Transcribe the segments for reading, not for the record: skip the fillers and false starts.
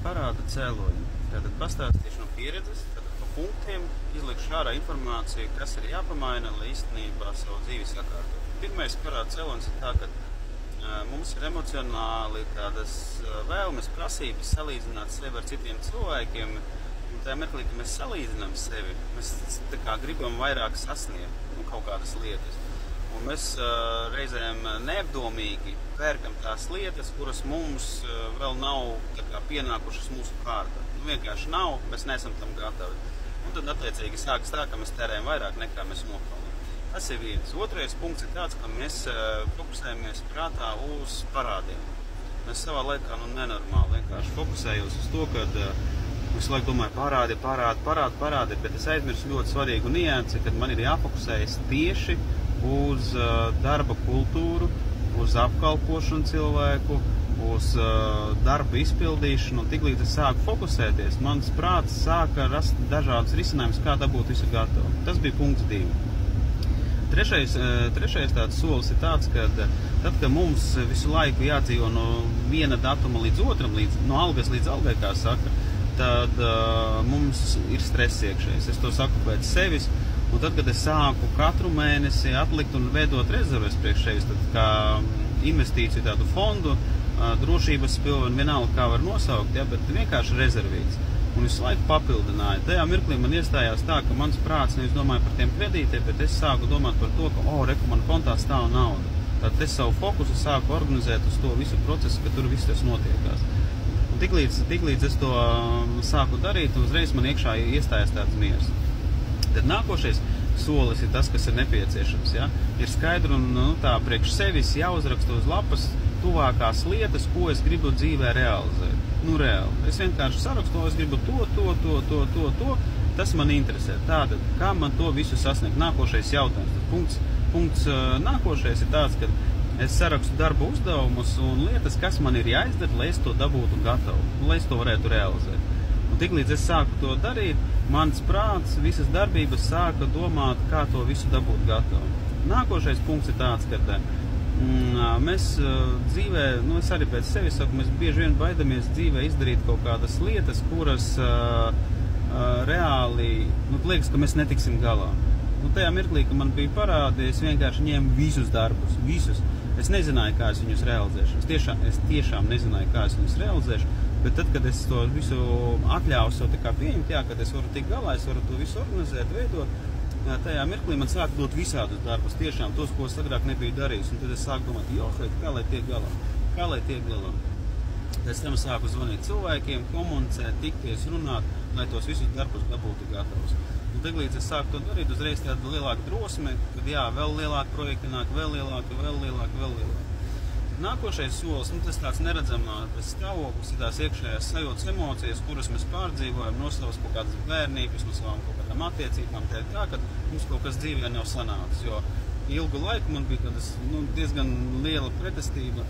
parāda cēloņi. Tātad pastāstīšu no pieredzes, tātad pa punktiem izlikšu ārā informāciju, kas ir jāpamaina, lai īstenībā savu dzīvi sakārtot. Pirmais parāda cēlonis ir tā, ka mums ir emocionāli tādas vēlmes, prasības salīdzināt sevi ar citiem cilvēkiem. Un tajā mirklī, ka mēs salīdzinām sevi, mēs tā kā gribam vairāk sasniegt kaut kādas lietas. Un mēs reizēm neapdomīgi pērkam tās lietas, kuras mums vēl nav tā kā pienākušas mūsu kārtā. Vienkārši nav, mēs neesam tam gatavi. Un tad attiecīgi sākas tā, ka mēs tērējam vairāk nekā mēs nopelnām. Tas ir viens. Otrais punkts ir tāds, ka mēs fokusējamies prātā uz parādiem. Mēs savā laikā nenormāli vienkārši fokusējos uz to, ka visu laiku domāju parādi, bet es aizmirsu ļoti svarīgu niansi, kad man ir jāfokusējas tieši uz darba kultūru, uz apkalpošanu cilvēku, uz darba izpildīšanu, un tiklīdz es sāku fokusēties, mans prāts sāka rast dažādus risinājumus, kā dabūt visu gatavu. Tas bija punkts 2. Trešais tāds solis ir tāds, ka tad, kad mums visu laiku jādzīvo no viena datuma līdz otram, no algas līdz algai, kā saka, tad mums ir stress iekšējs. Es to saku pēc sevis, un tad, kad es sāku katru mēnesi atlikt un veidot rezerves priekš sevis, tad kā investīciju tādu fondu, drošības pilvenu, vienalga kā var nosaukt, ja, bet vienkārši rezervīts. Un visu laiku papildināju. Tajā mirklī man iestājās tā, ka mans prāts nevis domāja par tiem kredītiem, bet es sāku domāt par to, ka, reku, man kontā stāv nauda. Tad es savu fokusu sāku organizēt uz to visu procesu, ka tur viss tas notiekās. Tiklīdz es to sāku darīt, uzreiz man iekšā iestājās tāds miers. Tad nākošais solis ir tas, kas ir nepieciešams. Ja? Ir skaidri un tā priekš sevis jāuzraksta uz lapas tuvākās lietas, ko es gribu dzīvē realizēt. Reāli. Es vienkārši sarakstu, es gribu to. Tas man interesē. Tātad, kā man to visu sasniegt? Nākošais jautājums. Punkts nākošais ir tāds, ka es sarakstu darba uzdevumus un lietas, kas man ir jāizdara, lai es to dabūtu gatavu, lai es to varētu realizēt. Un tiklīdz es sāku to darīt, mans prāts, visas darbības sāka domāt, kā to visu dabūt gatavu. Nākošais punkts ir tāds, ka mēs dzīvē, es arī pēc sevis saku, mēs bieži vien baidamies dzīvē izdarīt kaut kādas lietas, kuras reāli, liekas, ka mēs netiksim galā. Tajā mirklī, ka man bija parādi, es vienkārši ņēmu visus darbus, visus. Es nezināju, kā es viņus realizēšu. Es tiešām nezināju, kā es viņus realizēšu, bet tad, kad es to visu atļāvu sev tā kā pieņemt, kad es varu tikt galā, es varu to visu organizēt, veidot, tajā mirklī man sāk dot visādus darbus, tiešām tos, ko es agrāk nebiju darījis, un tad es sāku domāt, kā lai tiek galā. Pēc tam sāku zvanīt cilvēkiem, komunicēt, tikties, runāt, lai tos visus darbus dabūtu gatavus. Un tiklīdz es sāku to darīt, uzreiz tāda lielāka drosme, kad vēl lielāka projekta nāk, vēl lielāka. Nākošais solis, tas tāds neredzamās stāvoklis, ir tās iekšējās sajūtas, emocijas, kuras mēs pārdzīvojam no savas kaut kādas bērnības, no savām kaut kādām attiecībām. Tā, ka mums kaut kas dzīvē nav sanācis, jo ilgu laiku man bija tādas, diezgan liela pretestība.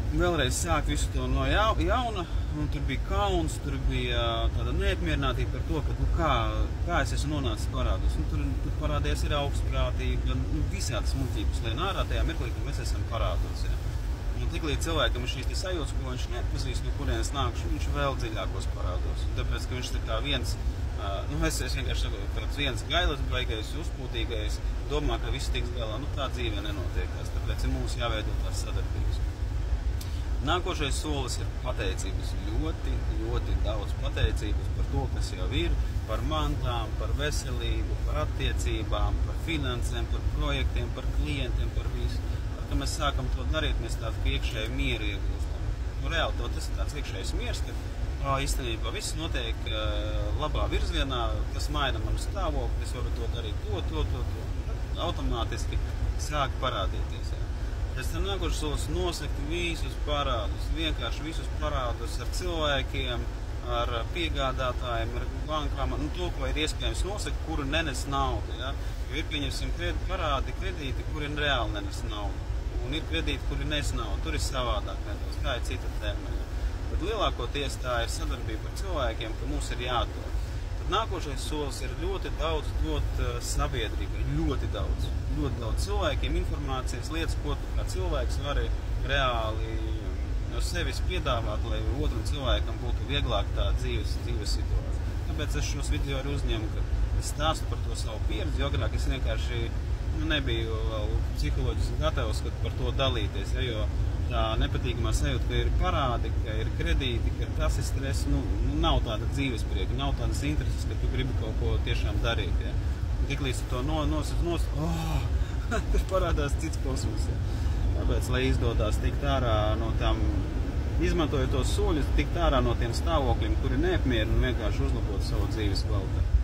Vēlreiz sākt visu to no jauna, un tur bija kauns, tur bija tāda neapmierinātība par to, ka kā es esmu nonācis parādos. Tur parādījās ir augstprātība, visādas muļķības lien ārā tajā mirklī, ka mēs esam parādos. Ja. Un tiklīdz cilvēkam ir šīs sajūtas, ko viņš neatpazīst, no kurienes nākuši, viņš vēl dziļākos parādos. Tāpēc, ka viņš tā kā viens, es vienkārši saku, tāds viens gailis, baigais, uzpūtīgais, domā, ka viss tiks galā. Tā dzīvē nenotiekās, tāpēc ir mums jāveido tās sadarbības. Nākošais solis ir pateicības. Ļoti daudz pateicības par to, kas jau ir, par mantām, par veselību, par attiecībām, par finansēm, par projektiem, par klientiem, par visu. Kad mēs sākam to darīt, mēs tādu iekšēju mieru iegūstam. Reāli tas ir tāds iekšējs miers, ka īstenībā viss notiek labā virzienā, tas maina manu stāvokli, es varu to darīt to. Automātiski sāk parādīties. Pēc tam nākošais solis nosakt visus parādus, vienkārši visus parādus ar cilvēkiem, ar piegādātājiem, ar bankām, to, ko ir iespējams nosakt, kuru nenes naudu. Ja? Jo ir, pieņemsim, kredīti, kuri reāli nenes naudu. Un ir kredīti, kuri nes naudu. Tur ir savādāk nedaudz, tā ir cita tēma. Ja? Bet lielākoties tā ir sadarbība ar cilvēkiem, ka mums ir jādod. Tad nākošais solis ir ļoti daudz dot sabiedrībai, ļoti daudz cilvēkiem informācijas, lietas, ko tu kā cilvēks vari reāli no sevis piedāvāt, lai otram cilvēkam būtu vieglāk tā dzīves situācija. Tāpēc es šos video arī uzņemu, ka es stāstu par to savu pieredzi, jo agrāk es vienkārši nebiju vēl psiholoģiski gatavs par to dalīties, ja, jo tā nepatīkamā sajūta, ka ir parādi, ka ir kredīti, ka tas ir stress, nav tāda dzīvesprieka, nav tādas intereses, ka tu gribi kaut ko tiešām darīt. Ja. Tiklīdz tu to nosacīt, tur parādās cits kosmos. Ja. Tāpēc, lai izdodās tikt ārā no tām, izmantojot tos soļus, tikt ārā no tiem stāvokļiem, kuri neapmierina un vienkārši uzlabot savu dzīves kvalitāti.